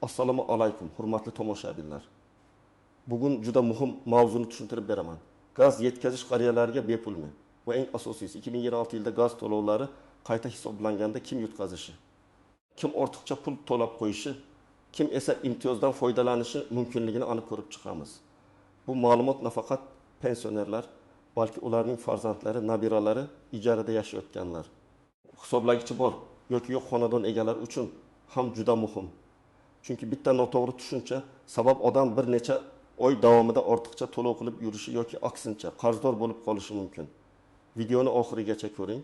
Assalomu alaykum, hurmatli tomoshabinlar. Bugun juda muhim mavzuni tushuntirib beraman. Gaz yetkazish qariyalarga bepulmi? Va eng asosiysi 2026 yilda gaz to'lovlari qayta hisoblanganda kim yutqazishi? Kim ortiqcha pul to'lab qo'yishi, kim esa imtiyozdan foydalanishi mumkinligini aniq ko'rib chiqamiz. Bu ma'lumot nafaqat pensionerlar, balki ularning farzandlari, nabiralari, ijarada yashayotganlar, hisoblagichi bor yoki yo'q xonadon egalari uchun ham juda muhim. Chunki bitta noto'g'ri tushuncha sabab odam bir necha oy davomida ortiqcha to'lov qilib yurishi yoki aksincha qarzdor bo'lib qolishi mumkin. Videoni oxirigacha ko'ring.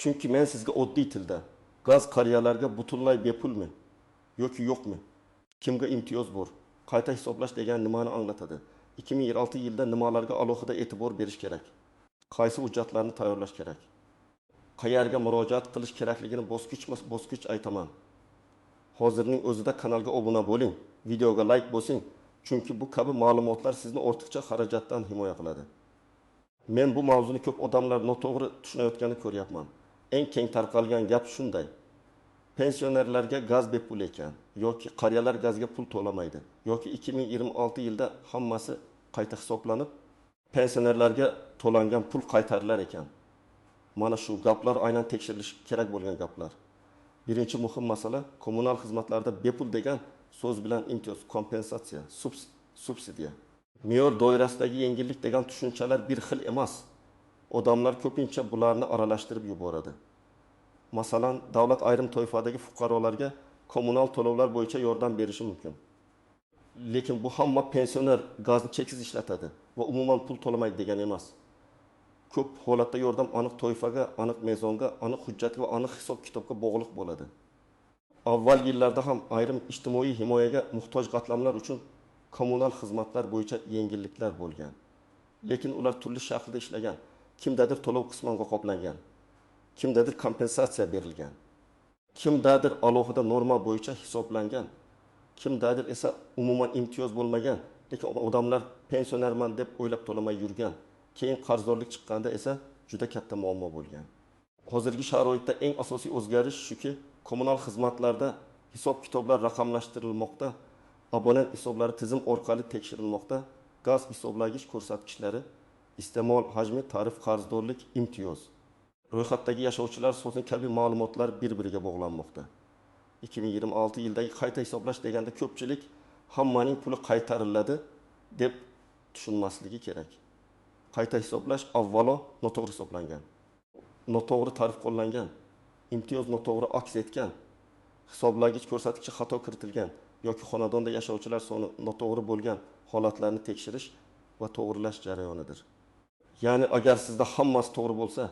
Chunki men sizga oddiy tilda gaz qariyalarga butunlay bepulmi yoki yo'qmi? Kimga imtiyoz bor? Qayta hisoblash degan nimani anglatadi? 2026 yilda nimalarga alohida e'tibor berish kerak? Qaysi hujjatlarni tayyorlash kerak? Qayerga murojaat qilish kerakligini bosqichma-bosqich aytaman. Hozirning o'zida kanalga obuna bo'ling, videoga like bosing, chunki bu kabi ma'lumotlar sizni ortiqcha xarajatdan himoya qiladi. Men bu mavzuni ko'p odamlar noto'g'ri tushunayotganini ko'ryapman. Eng keng tarqalgan gap shunday: pensionerlarga gaz bepul ekan, yoki qariyalar gazga pul to'lamaydi, yoki 2026 yilda hammasi qayta hisoblanib, pensionerlarga to'langan pul qaytarilar ekan. Mana shu gaplar aynan tekshirilishi kerak bo'lgan gaplar. Birinchi muhim masala, kommunal xizmatlarda bepul degan so'z bilan imtiyoz, kompensatsiya, subsidiya, me'yor doirasidagi yengillik degan tushunchalar bir xil emas. Odamlar ko'pincha bularni aralashtirib yuboradi. Masalan, davlat ayrim toifadagi fuqarolarga kommunal to'lovlar bo'yicha yordam berishi mumkin. Lekin bu hamma pensioner gazni cheksiz ishlatadi va umuman pul to'lamaydi degan emas. Ko'p holatda yordam aniq toifaga, aniq mezonga, aniq hujjatga va aniq hisob-kitobga bog'liq bo'ladi. Avval yillarda ham ayrim ijtimoiy himoyaga muhtoj qatlamlar uchun kommunal xizmatlar bo'yicha yengilliklar bo'lgan. Lekin ular turli shaklda ishlagan. Kimdadir to'lov qisman qoplangan, kimdadir kompensatsiya berilgan, kimdadir alohida norma bo'yicha hisoblangan, kimdadir esa umuman imtiyoz bo'lmagan, lekin odamlar pensionerman deb o'ylab to'lamay yurgan. Keyin qarzdorlik chiqqanda esa juda katta muammo bo'lgan. Hozirgi sharoitda eng asosiy o'zgarish shuki, kommunal xizmatlarda hisob-kitoblar raqamlashtirilmoqda, abonent hisoblari tizim orqali tekshirilmoqda, gaz hisoblagich ko'rsatkichlari, iste'mol hajmi, tarif, qarzdorlik, imtiyoz, ro'yxatdagi yashovchilar soni kabi ma'lumotlar bir-biriga bog'lanmoqda. 2026 yildagi qayta hisoblash deganda ko'pchilik hammaning puli qaytariladi deb tushunmasligi kerak. Qayta hisoblash avvalo noto'g'ri hisoblangan, noto'g'ri tarif qo'llangan, imtiyoz noto'g'ri aks etgan, hisoblagich ko'rsatkichi xato kiritilgan yoki xonadonda yashovchilar soni noto'g'ri bo'lgan holatlarni tekshirish va to'g'rilash jarayonidir. Ya'ni agar sizda hammasi to'g'ri bo'lsa,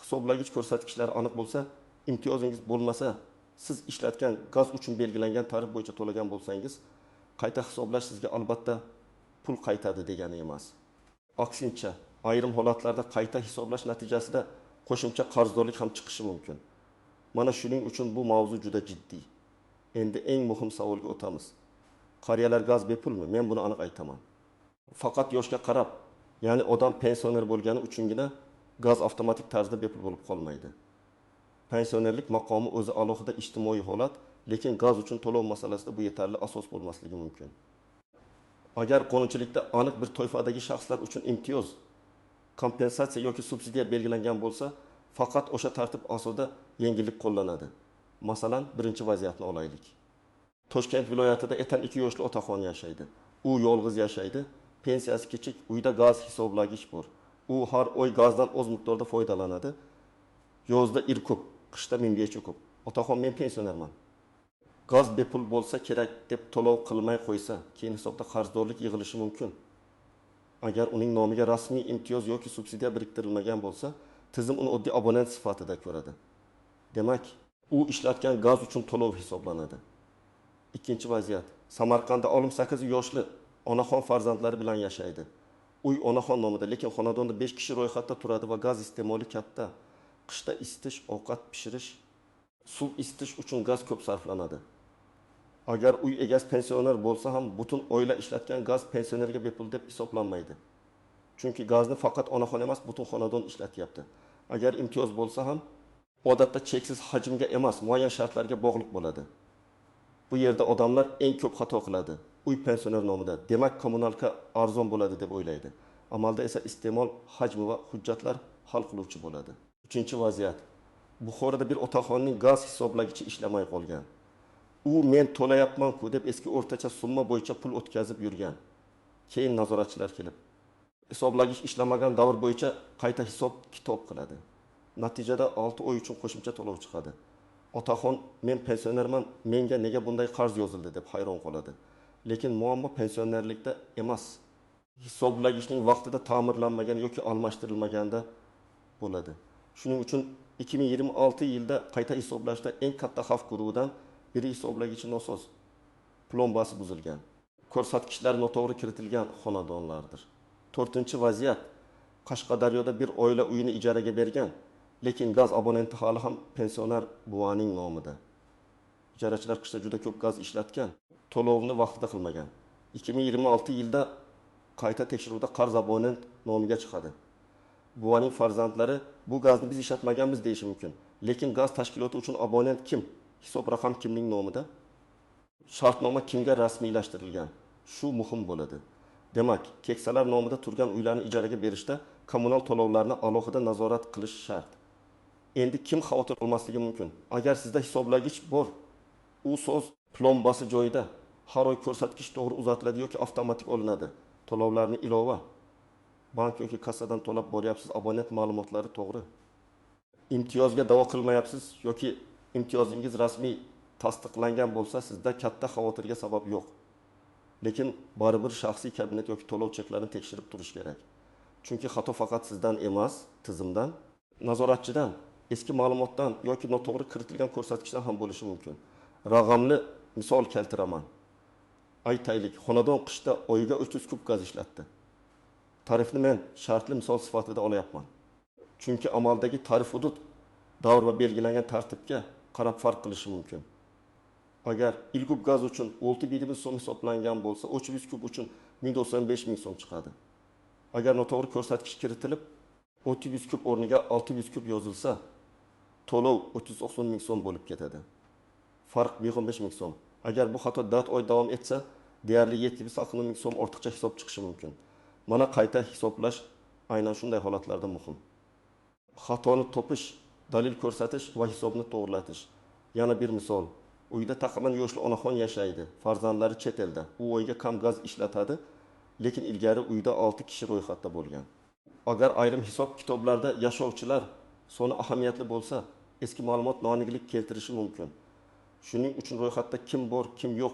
hisoblagich ko'rsatkichlari aniq bo'lsa, imtiyozingiz bo'lmasa, siz ishlatgan gaz uchun belgilangan tarif bo'yicha to'lagan bo'lsangiz, qayta hisoblash sizga albatta pul qaytadi degani emas. Aksincha, ayrim holatlarda qayta hisoblash natijasida qo'shimcha qarzdorlik ham chiqishi mumkin. Mana shuning uchun bu mavzu juda jiddiy. Endi eng muhim savolga o'tamiz. Qariyalar gaz bepulmi? Men buni aniq aytaman. Faqat yoshga qarab, ya'ni odam pensioner bo'lgani uchungina gaz avtomatik tarzda bepul bo'lib qolmaydi. Pensionerlik maqomi o'zi alohida ijtimoiy holat, lekin gaz uchun to'lov masalasida bu yetarli asos bo'lmasligi mumkin. Agar qonunchilikda aniq bir toifadagi shaxslar uchun imtiyoz, kompensatsiya yoki subsidiya belgilangan bo'lsa, faqat o'sha tartib asosida yengillik qo'llanadi. Masalan, birinchi vaziyatni olaylik. Toshkent viloyatida etan 2 yoshli otaxon yashaydi. U yolg'iz yashaydi, pensiyasi kichik, uyda gaz hisoblagich bor. U har oy gazdan o'z miqdorda foydalanadi. Yozda ko'p, qishda minggacha ko'p. Otaxon, men pensionerman. Gaz bepul bo'lsa kerak deb to'lov qilmay qo'ysa, keyin hisobda qarzdorlik yig'ilishi mumkin. Agar uning nomiga rasmiy imtiyoz yoki subsidiya biriktirilmagan bo'lsa, tizim uni oddiy abonent sifatida ko'radi. Demak, u ishlatgan gaz uchun to'lov hisoblanadi. Ikkinchi vaziyat. Samarqandda 68 yoshli onaxon farzandlari bilan yashaydi. Uy onaxon nomida, lekin xonadonda 5 kishi ro'yxatda turadi va gaz iste'moli katta. Qishda isitish, ovqat pishirish, suv isitish uchun gaz ko'p sarflanadi. Agar uy egasi pensioner bo'lsa ham butun oila ishlatgan gaz pensionerga bepul deb hisoblanmaydi. Chunki gazni faqat onaxon emas, butun xonadon ishlatyapti. Agar imtiyoz bo'lsa ham odatda cheksiz hajmga emas, muayyan shartlarga bog'liq bo'ladi. Bu yerda odamlar eng ko'p xato qiladi. Uy pensioner nomida. Demak, kommunalka arzon bo'ladi deb o'ylaydi. Amalda esa iste'mol hajmi va hujjatlar hal qiluvchi bo'ladi. Uchinchi vaziyat. Buxoroda bir otaxonning gaz hisoblagichi ishlamay qolgan. U men to'layapman-ku deb eski o'rtacha summa bo'yicha pul o'tkazib yurgan. Keyin nazoratchilar kelib hisoblagich ishlamagan davr bo'yicha qayta hisob kitob qiladi. Natijada 6 oy uchun qo'shimcha to'lov chiqadi. Otaxon men pensionerman, menga nega bunday qarz yozildi deb hayron qoladi. Lekin muammo pensionerlikda emas. Hisoblagichning vaqtida ta'mirlanmagan yoki almashtirilmaganda bo'ladi. Shuning uchun 2026 yilda qayta hisoblashda eng katta xavf guruhidan biri hisoblagichi nosoz, plombasi buzilgan, ko'rsatkichlar noto'g'ri kiritilgan xonadonlardir. 4-vaziyat. Qashqadaryoda bir oila uyini ijaraga bergan, lekin gaz abonenti hali ham pensioner buvaning nomida. Ijarachilar qishda juda ko'p gaz ishlatgan, to'lovni vaqtida qilmagan. 2026 yilda qayta tekshiruvda qarz abonent nomiga chiqadi. Buvaning farzandlari bu gazni biz ishlatmaganmiz deyishi mumkin. Lekin gaz tashkiloti uchun abonent kim? Hisob raqam kimning nomida? Shartnoma kimga rasmiylashtirilgan? Shu muhim bo'ladi. Demak, keksalar nomida turgan uylarni ijaraga berishda kommunal to'lovlarni alohida nazorat qilish shart. Endi kim xavotir olmasligi mumkin? Agar sizda hisoblagich bor, u so'z plombasi joyida, har oy ko'rsatkich to'g'ri uzatiladi yoki avtomatik olinadi. To'lovlarni ilova bank yoki kassadan to'lab boryapsiz, abonent ma'lumotlari to'g'ri. Imtiyozga da'vo qilmayapsiz yoki imtiyozingiz rasmiy tasdiqlangan bo'lsa, sizda katta xavotirga sabab yo'q. Lekin baribir shaxsiy kabinet yoki to'lov cheklarini tekshirib turish kerak. Chunki xato faqat sizdan emas, tizimdan, nazoratchidan, eski ma'lumotdan yoki noto'g'ri kiritilgan ko'rsatkichdan ham bo'lishi mumkin. Raqamli misol keltiraman. Aytaylik, xonadon qishda oyiga 300 kub gaz ishlatdi. Tarifni men shartli misol sifatida olyapman. Chunki amaldagi tarif hudud davr va belgilangan tartibga qarab farq qilishi mumkin. Agar 1 kub gaz uchun 6.000 so'm hisoblangan bo'lsa, 300 kub uchun 195 ming so'm chiqadi. Agar noto'g'ri ko'rsatkich kiritilib 300 kub o'rniga 600 kub yozilsa, to'lov 390 ming so'm bo'lib ketadi. Farq 115 ming so'm. Agar bu xato 4 oy davom etsa, deyarli 790 ming so'm ortiqcha hisob chiqishi mumkin. Mana qayta hisoblash aynan shunday holatlarda muhim. Xatoni topish, dalil ko'rsatish va hisobni to'g'rilatish. Yana bir misol. Uyda taqriban yoshli onaxon yashaydi. Farzandlari chet elda. U oyga kam gaz ishlatadi, lekin ilgari uyda 6 kishi ro'yxatda bo'lgan. Agar ayrim hisob kitoblarda yashovchilar soni ahamiyatli bo'lsa, eski ma'lumot noaniqlik keltirishi mumkin. Shuning uchun ro'yxatda kim bor, kim yo'q,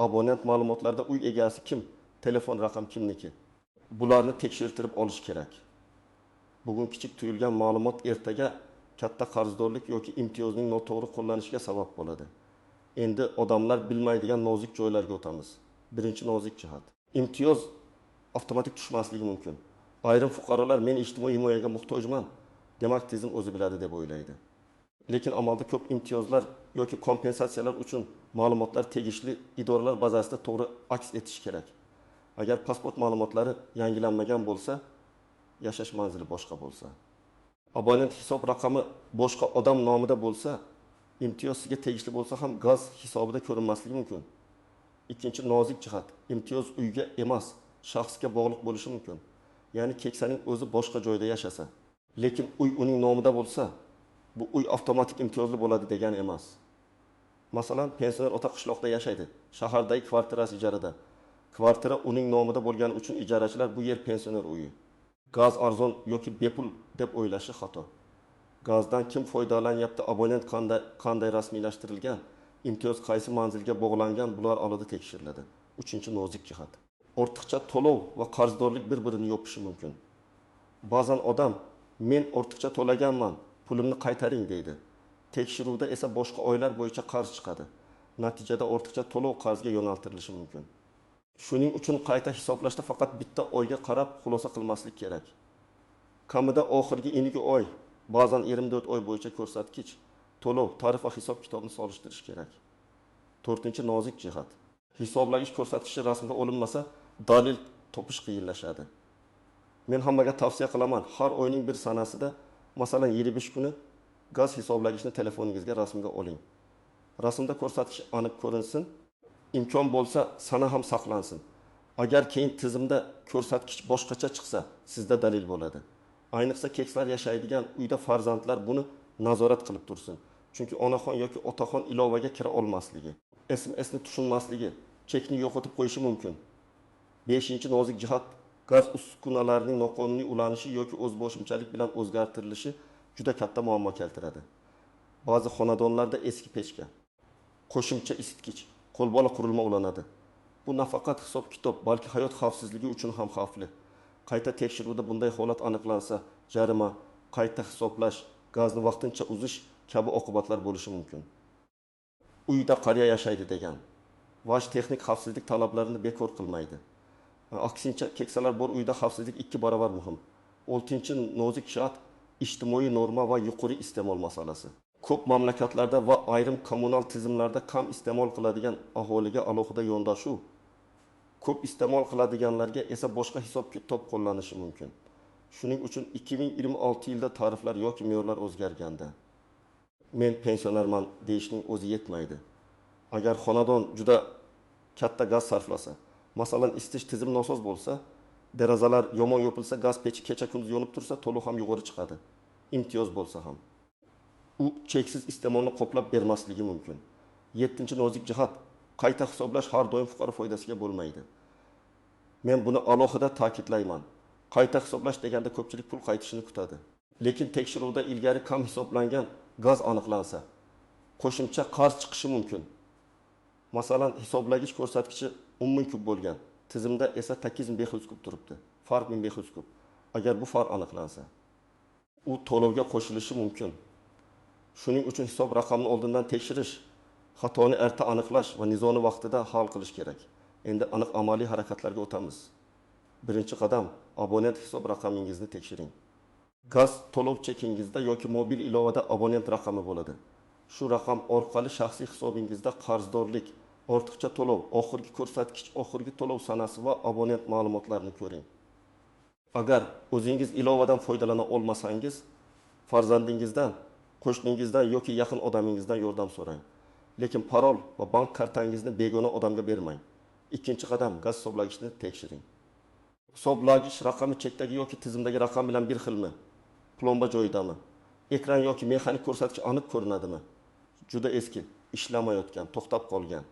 abonent ma'lumotlarida uy egasi kim, telefon raqam kimniki. Bularni tekshirtirib olish kerak. Bugun kichik tuyulgan ma'lumot ertaga katta qarzdorlik yoki imtiyozning noto'g'ri qo'llanishiga sabab bo'ladi. Endi odamlar bilmaydigan nozik joylarga o'tamiz. Birinchi nozik jihat. Imtiyoz avtomatik tushmasligi mumkin. Ayrim fuqarolar men ijtimoiy himoyaga muhtojman, demak tizim o'zi biladi deb o'ylaydi. Lekin amalda ko'p imtiyozlar yoki kompensatsiyalar uchun ma'lumotlar tegishli idoralar bazasida to'g'ri aks etishi kerak. Agar pasport ma'lumotlari yangilanmagan bo'lsa, yashash manzili boshqa bo'lsa, abonent hisob raqami boshqa odam nomida bo'lsa, imtiyoz sizga tegishli bo'lsa ham gaz hisobida ko'rinmasligi mumkin. Ikkinchi nozik jihat, imtiyoz uyga emas, shaxsga bog'liq bo'lishi mumkin. Ya'ni keksaning o'zi boshqa joyda yashasa, lekin uy uning nomida bo'lsa, bu uy avtomatik imtiyozli bo'ladi degani emas. Masalan, pensioner ota qishloqda yashaydi, shahardagi kvartirasi ijarada. Kvartira uning nomida bo'lgani uchun ijarachilar bu yer pensioner uyi. Gaz arzon yoki bepul deb o'ylashi xato. Gazdan kim foydalanyapti, abonent qanday rasmiylashtirilgan, imtiyoz qaysi manzilga bog'langan, bular oldida tekshiriladi. 3-nozik jihat. Ortiqcha to'lov va qarzdorlik bir-birini yopishi mumkin. Ba'zan odam men ortiqcha to'laganman, pulimni qaytaring deydi. Tekshiruvda esa boshqa oylar bo'yicha qarz chiqadi. Natijada ortiqcha to'lov qarzga yo'naltirilishi mumkin. Shuning uchun qayta hisoblashda faqat bitta oyga qarab xulosa qilmaslik kerak. Kamida oxirgi ingi oy, ba'zan 24 oy bo'yicha ko'rsatkich, to'lov, tarif va hisob kitobni solishtirish kerak. 4-nozik jihat. Hisoblagich ko'rsatkichi rasmda olinmasa, dalil topish qiyinlashadi. Men hammaga tavsiya qilaman, har oyning bir sanasida, masalan 25 kuni gaz hisoblagichni telefoningizga rasmga oling. Rasmda ko'rsatkich aniq ko'rinsin, imkon bo'lsa sana ham saqlansin. Agar keyin tizimda ko'rsatkich boshqacha chiqsa, sizda dalil bo'ladi. Ayniqsa keksalar yashaydigan uyda farzandlar buni nazorat qilib tursin. Chunki onaxon yoki otaxon ilovaga kira olmasligi, SMSni tushunmasligi chekni yo'qotib qo'yishi mumkin. 5-nozik jihat gaz uskunalarining noqonuniy ulanishi yoki o'zboshimchalik bilan o'zgartirilishi juda katta muammo keltiradi. Ba'zi xonadonlarda eski pechka, qo'shimcha isitgich, qo'lbola qurilma ulanadi. Bu nafaqat hisob-kitob, balki hayot xavfsizligi uchun ham xavfli. Qayta tekshiruvda bunday holat aniqlansa, jarima, qayta hisoblash, gazni vaqtincha uzish kabi oqibatlar bo'lishi mumkin. Uyda qariya yashaydi degan vaj texnik xavfsizlik talablarini bekor qilmaydi. Aksincha, keksalar bor uyda xavfsizlik 2 barobar muhim. 6-nozik jihat ijtimoiy norma va yuqori iste'mol masalasi. Ko'p mamlakatlarda va ayrim kommunal tizimlarda kam iste'mol qiladigan aholiga alohida yondashuv, ko'p iste'mol qiladiganlarga esa boshqa hisob-kitob qo'llanishi mumkin. Shuning uchun 2026 yilda tariflar yoki me'yorlar o'zgarganda men pensionerman deyishning o'zi yetmaydi. Agar xonadon juda katta gaz sarflasa, masalan isitish tizimi nosoz bo'lsa, derazalar yomon yopilsa, gaz pechi kecha-kunduz yonib tursa, to'lov ham yuqori chiqadi. Imtiyoz bo'lsa ham u cheksiz iste'molni qoplab bermasligi mumkin. 7-nozik jihat qayta hisoblash har doim fuqaro foydasiga bo'lmaydi. Men buni alohida ta'kidlayman. Qayta hisoblash deganda ko'pchilik pul qaytishini kutadi. Lekin tekshiruvda ilgari kam hisoblangan gaz aniqlansa, qo'shimcha qarz chiqishi mumkin. Masalan, hisoblagich ko'rsatkichi 10 kub bo'lgan, tizimda esa 8500 kub turibdi. Farq 1500 kub. Agar bu farq aniqlansa, u to'lovga qo'shilishi mumkin. Shuning uchun hisob raqamini oldindan tekshirish, xatoni erta aniqlash va nizoni vaqtida hal qilish kerak. Endi aniq amaliy harakatlarga o'tamiz. Birinchi qadam, abonent hisob raqamingizni tekshiring. Gaz to'lov chekingizda yoki mobil ilovada abonent raqami bo'ladi. Shu raqam orqali shaxsiy hisobingizda qarzdorlik, ortiqcha to'lov, oxirgi ko'rsatkich, oxirgi to'lov sanasi va abonent ma'lumotlarini ko'ring. Agar o'zingiz ilovadan foydalana olmasangiz, farzandingizdan, qo'shningizdan yoki yaqin odamingizdan yordam so'rang. Lekin parol va bank kartangizni begona odamga bermang. Ikkinchi qadam, gaz hisoblagichni tekshiring. Hisoblagich raqami chekdagi yoki tizimdagi raqam bilan bir xilmi? Plomba joyidami? Ekran yoki mexanik ko'rsatkich aniq ko'rinadimi? Juda eski, ishlamayotgan, to'xtab qolgan,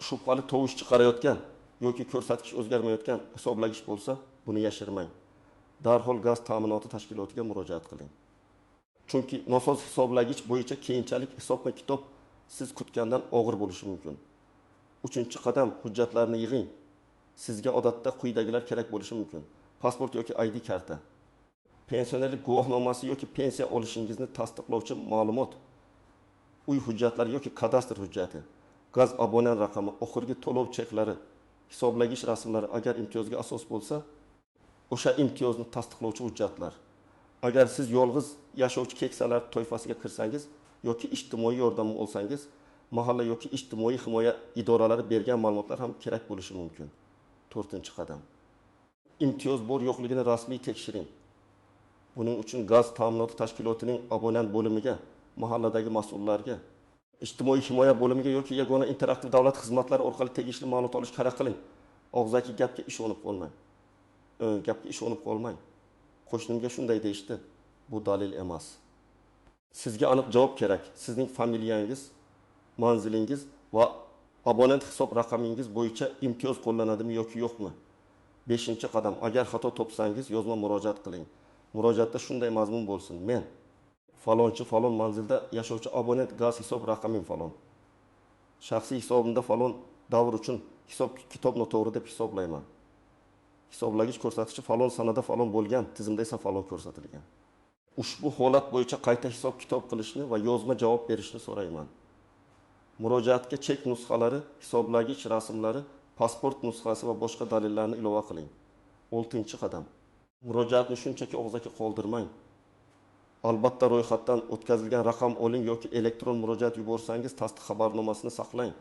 shubhali tovush chiqarayotgan yoki ko'rsatkich o'zgarmayotgan hisoblagich bo'lsa, buni yashirmang. Darhol gaz ta'minoti tashkilotiga murojaat qiling. Chunki nosoz hisoblagich bo'yicha keyinchalik hisob-kitob siz kutgandan og'ir bo'lishi mumkin. 3-qadam, hujjatlarni yig'ing. Sizga odatda quyidagilar kerak bo'lishi mumkin. Pasport yoki ID karta, pensionerlik guvohnomasi yoki pensiya olishingizni tasdiqlovchi ma'lumot, uy hujjatlari yoki kadastr hujjati, gaz abonent raqami, oxirgi to'lov cheklari, hisoblagich rasmlari, agar imtiyozga asos bo'lsa, o'sha imtiyozni tasdiqlovchi hujjatlar. Agar siz yolg'iz yashovchi keksalar toifasiga kirsangiz yoki ijtimoiy yordam olsangiz, mahalla yoki ijtimoiy himoya idoralari bergan ma'lumotlar ham kerak bo'lishi mumkin. 4-qadam. Imtiyoz bor yo'qligini rasmiy tekshiring. Buning uchun gaz ta'minoti tashkilotining abonent bo'limiga, mahalladagi mas'ullarga, ijtimoiy himoya bo'limiga yoki yagona interaktiv davlat xizmatlari orqali tegishli ma'lumot olishga harakat qiling. Og'zaki gapga ishonib qolmang. Gapga ishonib qolmang. Qo'shnimga shunday deyishdi. Bu dalil emas. Sizga aniq javob kerak. Sizning familiyangiz, manzilingiz va abonent hisob raqamingiz bo'yicha imtiyoz qo'llanadimi yoki yo'qmi? 5-qadam. Agar xato topsangiz, yozma murojaat qiling. Murojaatda shunday mazmun bo'lsin: men falonchi falon manzilda yashovchi abonent gaz hisob raqamim falon. Shaxsiy hisobimda falon davr uchun hisob-kitob noto'g'ri deb hisoblayman. Hisoblagich ko'rsatkichi falon sanada falon bo'lgan, tizimda esa falon ko'rsatilgan. Ushbu holat bo'yicha qayta hisob-kitob qilishni va yozma javob berishni so'rayman. Murojaatga chek nusxalari, hisoblagich rasmlari, pasport nusxasi va boshqa dalillarni ilova qiling. 6-qadam. Murojaatni shunchaki og'zaki qoldirmang. Albatta ro'yxatdan o'tkazilgan raqam oling yoki elektron murojaat yuborsangiz, tasdiq xabarnomasini saqlang.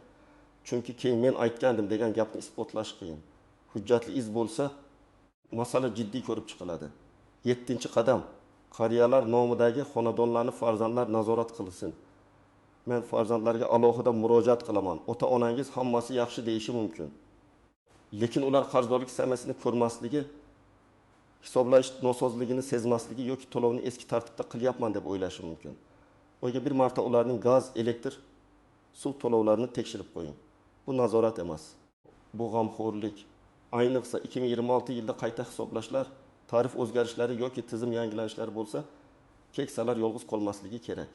Chunki keyin men aytgandim degan gapni isbotlash qiyin. Hujjatli iz bo'lsa, masala jiddiy ko'rib chiqiladi. 7-qadam. Qariyalar nomidagi xonadonlarni farzandlar nazorat qilsin. Men farzandlarga alohida murojaat qilaman. Ota-onangiz hammasi yaxshi deyishi mumkin. Lekin ular qarzdorlik samasini ko'rmasligi, hisoblash nosozligini sezmasligi yoki to'lovni eski tartibda qilyapman deb o'ylashi mumkin. O'yga bir marta ularning gaz, elektr, suv to'lovlarini tekshirib qo'ying. Bu nazorat emas. Bu g'amxo'rlik. Ayniqsa 2026 yilda qayta hisoblashlar, tarif o'zgarishlari yoki tizim yangilanishlari bo'lsa, keksalar yolg'iz qolmasligi kerak.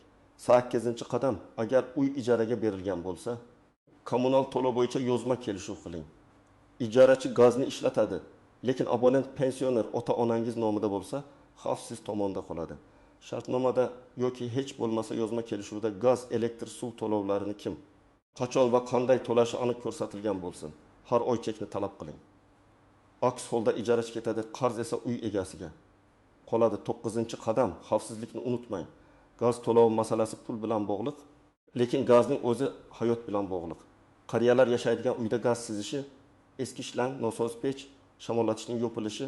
8-qadam, agar uy ijaraga berilgan bo'lsa, kommunal to'lov bo'yicha yozma kelishuv qiling. Ijarachi gazni ishlatadi, lekin abonent pensioner ota-onangiz nomida bo'lsa, xavf siz tomonda qoladi. Shartnomada yoki hech bo'lmasa yozma kelishuvda gaz, elektr, suv to'lovlarini kim, qachon va qanday to'lashi aniq ko'rsatilgan bo'lsin. Har oy chekni talab qiling. Aks holda ijarachi ketadi, qarz esa uy egasiga qoladi. 9-qadam, xavfsizlikni unutmang. Gaz to'lovi masalasi pul bilan bog'liq, lekin gazning o'zi hayot bilan bog'liq. Qariyalar yashaydigan uyda gaz sizishi, eski ishlang, nosoz pech, shamollatishning yopilishi,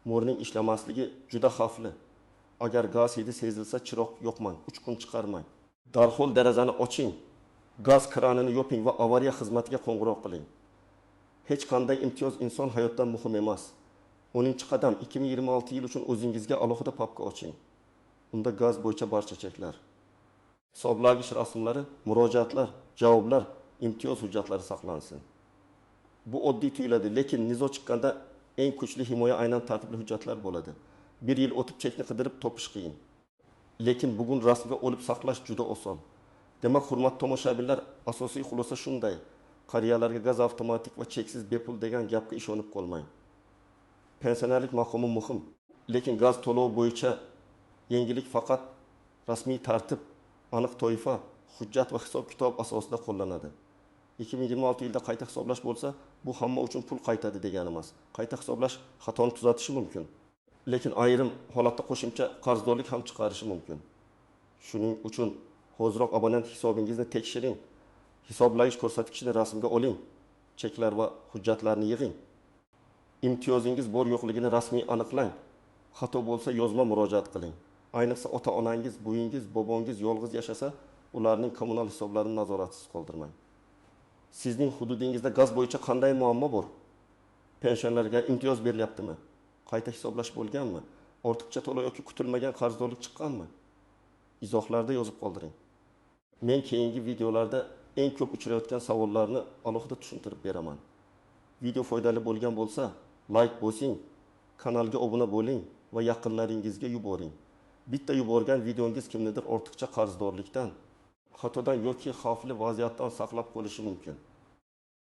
mo'rning ishlamasligi juda xavfli. Agar gaz hidi sezilsa, chiroq yoqmang, 3 kun chiqarmang. Darhol derazani oching, gaz kranini yoping va avariya xizmatiga qo'ng'iroq qiling. Hech qanday imtiyoz inson hayotdan muhim emas. 10-qadam, 2026 yil uchun o'zingizga alohida papka oching. Unda gaz bo'yicha barcha cheklar, hisoblagich rasmlari, murojaatlar, javoblar, imtiyoz hujjatlari saqlansin. Bu oddiy tuyuladi, lekin nizo chiqqanda eng kuchli himoya aynan tartibli hujjatlar bo'ladi. 1 yil o'tib chekni qidirib topish qiyin. Lekin bugun rasmga olib saqlash juda oson. Demak, hurmatli tomoshabinlar, asosiy xulosa shunday. Qariyalarga gaz avtomatik va cheksiz bepul degan gapga ishonib qolmang. Pensionerlik maqomi muhim, lekin gaz to'lovi bo'yicha yengillik faqat rasmiy tartib, aniq toifa, hujjat va hisob-kitob asosida qo'llanadi. 2026 yilda qayta hisoblash bo'lsa, bu hamma uchun pul qaytadi degani emas. Qayta hisoblash xatoni tuzatishi mumkin, lekin ayrim holatda qo'shimcha qarzdorlik ham chiqarishi mumkin. Shuning uchun hoziroq abonent hisobingizni tekshiring, hisoblagich ko'rsatkichini rasmga oling, cheklar va hujjatlarni yig'ing. Imtiyozingiz bor yo'qligini rasmiy aniqlang. Xato bo'lsa yozma murojaat qiling. Ayniqsa ota-onangiz, buyingiz, bobongiz yolg'iz yashasa, ularning kommunal hisoblarini nazoratsiz qoldirmang. Sizning hududingizda gaz bo'yicha qanday muammo bor? Pensionerlarga imtiyoz berilyaptimi? Qayta hisoblash bo'lganmi? Ortiqcha to'lov yoki kutilmagan qarzdorlik chiqqanmi? Izohlarda yozib qoldiring. Men keyingi videolarda eng ko'p uchrayotgan savollarni alohida tushuntirib beraman. Video foydali bo'lgan bo'lsa, like bosing, kanalga obuna bo'ling va yaqinlaringizga yuboring. Bitta yuborgan videongiz kimnidir ortiqcha qarzdorlikdan, xatodan yoki xavfli vaziyatdan saqlab qolishi mumkin.